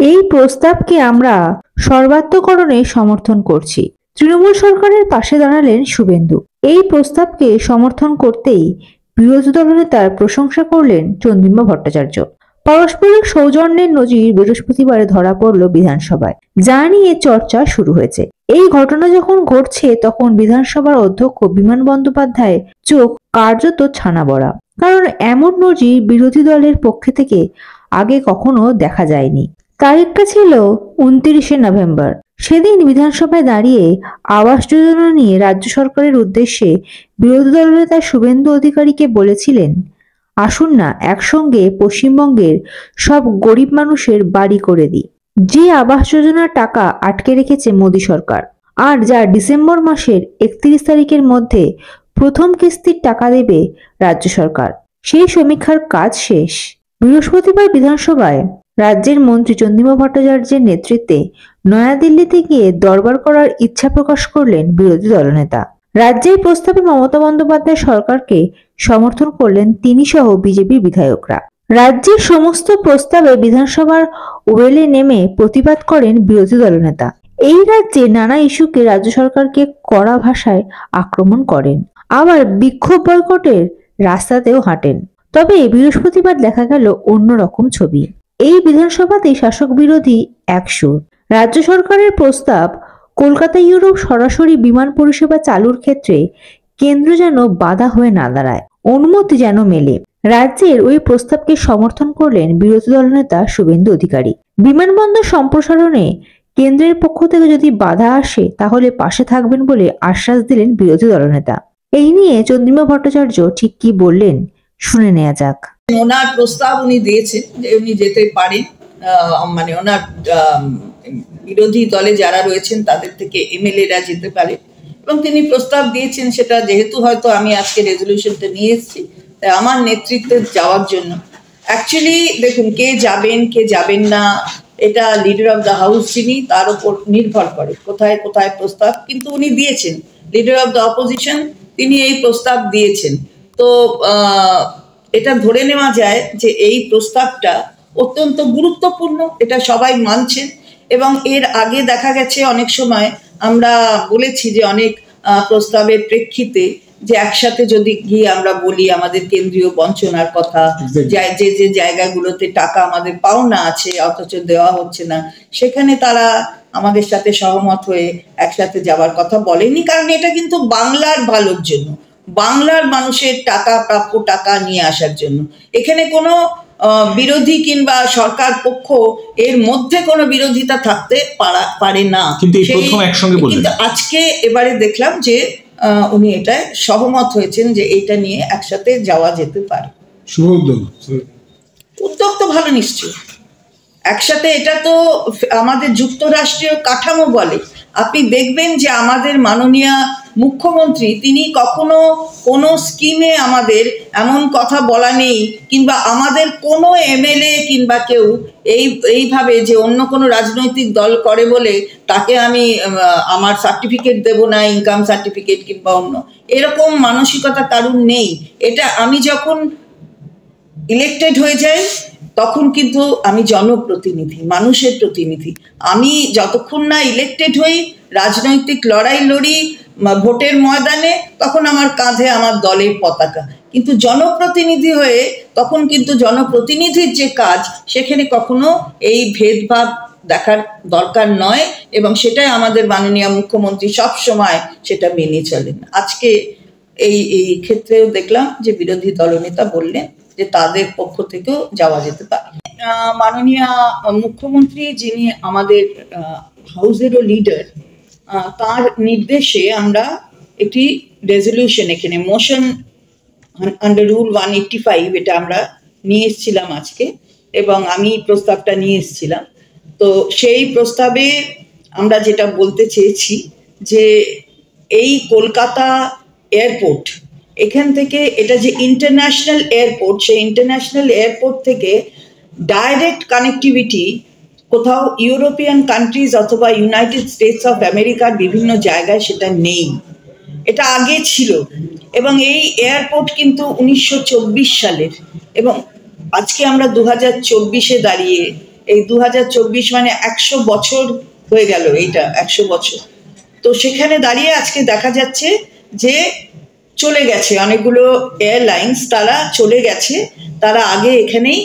এই প্রস্তাবকে আমরা সর্বাত্মকরণে সমর্থন করছি। তৃণমূল সরকারের পাশে দাঁড়ালেন শুভেন্দু। এই প্রস্তাবকে সমর্থন করতেই বিরোধী দলনেতার প্রশংসা করলেন চন্দ্রিমা ভট্টাচার্য। পারস্পরিক সৌজন্যের নজির বৃহস্পতিবারে ধরা পড়ল বিধানসভায়, যা নিয়ে চর্চা শুরু হয়েছে। এই ঘটনা যখন ঘটছে তখন বিধানসভার অধ্যক্ষ বিমান বন্দ্যোপাধ্যায় চোখ কার্যত ছানা বড়া, কারণ এমন নজির বিরোধী দলের পক্ষে থেকে আগে কখনো দেখা যায়নি। তারিখটা ছিল 29শে নভেম্বর। সেদিন বিধানসভায় দাঁড়িয়ে আবাস যোজনা নিয়ে রাজ্য সরকারের উদ্দেশ্যে বিরোধী দলনেতা শুভেন্দু অধিকারীকে বলেছিলেন, আসুন না একসঙ্গে পশ্চিমবঙ্গের সব গরিব মানুষের বাড়ি করে দিই। যে আবাস যোজনার টাকা আটকে রেখেছে মোদী সরকার, আর যা ডিসেম্বর মাসের 31 তারিখের মধ্যে প্রথম কিস্তির টাকা দেবে রাজ্য সরকার, সেই সমীক্ষার কাজ শেষ। বৃহস্পতিবার বিধানসভায় রাজ্যের মন্ত্রী চন্দ্রিমা ভট্টাচার্যের নেতৃত্বে নয়াদিল্লিতে গিয়ে দরবার করার ইচ্ছা প্রকাশ করলেন বিরোধী দলনেতা। রাজ্যের প্রস্তাবে মমতা বন্দ্যোপাধ্যায় সরকারকে সমর্থন করলেন তিনি সহ বিজেপির বিধায়করা। রাজ্যের সমস্ত প্রস্তাবে বিধানসভার ওয়েলে নেমে প্রতিবাদ করেন বিরোধী দলনেতা। এই রাজ্যে নানা ইস্যুকে রাজ্য সরকারকে কড়া ভাষায় আক্রমণ করেন, আবার বিক্ষোভ বয়কটের রাস্তাতেও হাঁটেন। তবে বৃহস্পতিবার দেখা গেল অন্যরকম ছবি। এই বিধানসভাতেই শাসক বিরোধী এক সুর। রাজ্য সরকারের প্রস্তাব কলকাতা ইউরোপ সরাসরি বিমান পরিষেবা চালুর ক্ষেত্রে কেন্দ্র যেন বাধা হয়ে না দাঁড়ায়, অনুমতি যেন মেলে। রাজ্যের ওই প্রস্তাবকে সমর্থন করলেন বিরোধী দলনেতা শুভেন্দু অধিকারী। বিমানবন্দর সম্প্রসারণে কেন্দ্রের পক্ষ থেকে যদি বাধা আসে তাহলে পাশে থাকবেন বলে আশ্বাস দিলেন বিরোধী দলনেতা। এই নিয়ে চন্দ্রিমা ভট্টাচার্য ঠিক কি বললেন শুনে নেওয়া যাক। ওনার প্রস্তাব উনি দিয়েছেন যে উনি যেতে পারেন, মানে ওনার বিরোধী দলে যারা রয়েছেন তাদের থেকে এমএলএরা যেতে পারে, এবং তিনি প্রস্তাব দিয়েছেন। সেটা যেহেতু হয়তো আমি আজকে রেজলিউশনটা নিয়ে এসেছি, তাই আমার নেতৃত্বে যাওয়ার জন্য। অ্যাকচুয়ালি দেখুন, কে যাবেন কে যাবেন না এটা লিডার অফ দ্য হাউস যিনি, তার উপর নির্ভর করে কোথায় কোথায় প্রস্তাব কিন্তু উনি দিয়েছেন। লিডার অফ দ্য অপোজিশন তিনি এই প্রস্তাব দিয়েছেন। তো এটা ধরে নেওয়া যায় যে এই প্রস্তাবটা অত্যন্ত গুরুত্বপূর্ণ, এটা সবাই মানছেন। এবং এর আগে দেখা গেছে অনেক সময় আমরা বলেছি যে অনেক প্রস্তাবের প্রেক্ষিতে যে একসাথে যদি গিয়ে আমরা বলি আমাদের কেন্দ্রীয় বঞ্চনার কথা, যে যে জায়গাগুলোতে টাকা আমাদের পাওনা আছে অথচ দেওয়া হচ্ছে না, সেখানে তারা আমাদের সাথে সহমত হয়ে একসাথে যাওয়ার কথা বলেনি। কারণ এটা কিন্তু বাংলার ভালোর জন্য, বাংলার মানুষের টাকা, প্রাপ্য টাকা নিয়ে আসার জন্য। এখানে কোনো বিরোধী কিংবা সরকার পক্ষ এর মধ্যে কোনো বিরোধিতা থাকতে পারে না। কিন্তু আজকে এবারে দেখলাম যে উনি এটা সহমত হয়েছেন যে এটা নিয়ে একসাথে যাওয়া যেতে পারে। উদ্যোগ তো ভালো, নিশ্চয়ই একসাথে। এটা তো আমাদের যুক্তরাষ্ট্রীয় কাঠামো বলে। আপনি দেখবেন যে আমাদের মাননীয় মুখ্যমন্ত্রী তিনি কখনো কোনো স্কিমে আমাদের এমন কথা বলা নেই, কিংবা আমাদের কোনো এমএলএ কিংবা কেউ এইভাবে যে অন্য কোনো রাজনৈতিক দল করে বলে তাকে আমি আমার সার্টিফিকেট দেব না, ইনকাম সার্টিফিকেট কিংবা অন্য এরকম মানসিকতা কারণ নেই। এটা আমি যখন ইলেক্টেড হয়ে যাই তখন কিন্তু আমি জনপ্রতিনিধি, মানুষের প্রতিনিধি। আমি যতক্ষণ না ইলেক্টেড হই, রাজনৈতিক লড়াই লড়ি ভোটের ময়দানে, তখন আমার কাঁধে আমার দলের পতাকা। কিন্তু জনপ্রতিনিধি হয়ে তখন কিন্তু জনপ্রতিনিধির যে কাজ, সেখানে কখনো এই ভেদভাব দেখার দরকার নয়, এবং সেটাই আমাদের মাননীয় মুখ্যমন্ত্রী সব সময় সেটা মেনে চলেন। আজকে এই ক্ষেত্রেও দেখলাম যে বিরোধী দলনেতা বললেন যে তাদের পক্ষ থেকেও যাওয়া যেতে পারে। মাননীয় মুখ্যমন্ত্রী যিনি আমাদের হাউসেরও লিডার, তার নির্দেশে আমরা একটি রেজলিউশন, এখানে মোশন আন্ডার রুল 185 এটা আমরা নিয়ে এসেছিলাম আজকে, এবং আমি প্রস্তাবটা নিয়ে এসেছিলাম। তো সেই প্রস্তাবে আমরা যেটা বলতে চেয়েছি যে এই কলকাতা এয়ারপোর্ট, এখান থেকে এটা যে ইন্টারন্যাশনাল এয়ারপোর্ট, সেই ইন্টারন্যাশনাল এয়ারপোর্ট থেকে ডাইরেক্ট কানেক্টিভিটি কোথাও ইউরোপিয়ান কান্ট্রিজ অথবা ইউনাইটেড স্টেটস অফ আমেরিকার বিভিন্ন জায়গায় সেটা নেই। এটা আগে ছিল, এবং এই এয়ারপোর্ট কিন্তু 1924 সালের, এবং আজকে আমরা 2024-এ দাঁড়িয়ে এই 2024 মানে 100 বছর হয়ে গেল, এইটা 100 বছর। তো সেখানে দাঁড়িয়ে আজকে দেখা যাচ্ছে যে চলে গেছে অনেকগুলো এয়ারলাইন্স, তারা চলে গেছে, তারা আগে এখানেই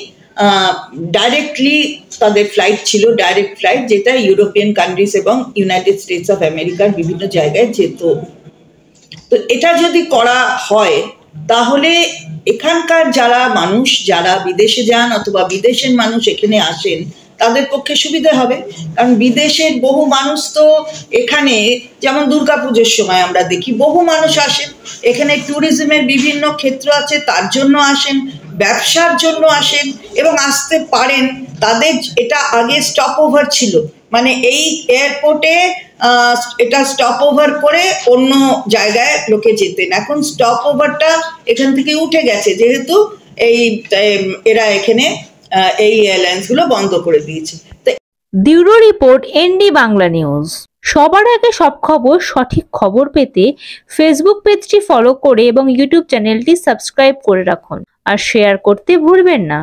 ডাইরেক্টলি তাদের ফ্লাইট ছিল, ডাইরেক্ট ফ্লাইট, যেটা ইউরোপিয়ান কান্ট্রিজ এবং ইউনাইটেড স্টেটস অফ আমেরিকার বিভিন্ন জায়গায় যেত। তো এটা যদি করা হয় তাহলে এখানকার যারা মানুষ, যারা বিদেশে যান অথবা বিদেশের মানুষ এখানে আসেন, তাদের পক্ষে সুবিধা হবে। কারণ বিদেশের বহু মানুষ তো এখানে, যেমন দুর্গাপুজোর সময় আমরা দেখি বহু মানুষ আসেন এখানে, ট্যুরিজমের বিভিন্ন ক্ষেত্র আছে, তার জন্য আসেন, ব্যবসার জন্য আসেন এবং আসতে পারেন। তাদের এটা আগে স্টপ ওভার ছিল, মানে এই এয়ারপোর্টে এটা স্টপ ওভার করে অন্য জায়গায় লোকে যেতেন। এখন স্টপ ওভারটা এখান থেকে উঠে গেছে, যেহেতু এই এরা এখানে এই এয়ারলাইন্স গুলো বন্ধ করে দিয়েছে। Bureau report, ND Bangla news. সবার আগে সব খবর, সঠিক খবর পেতে ফেসবুক পেজটি ফলো করে এবং ইউটিউব চ্যানেলটি সাবস্ক্রাইব করে রাখুন আর শেয়ার করতে ভুলবেন না।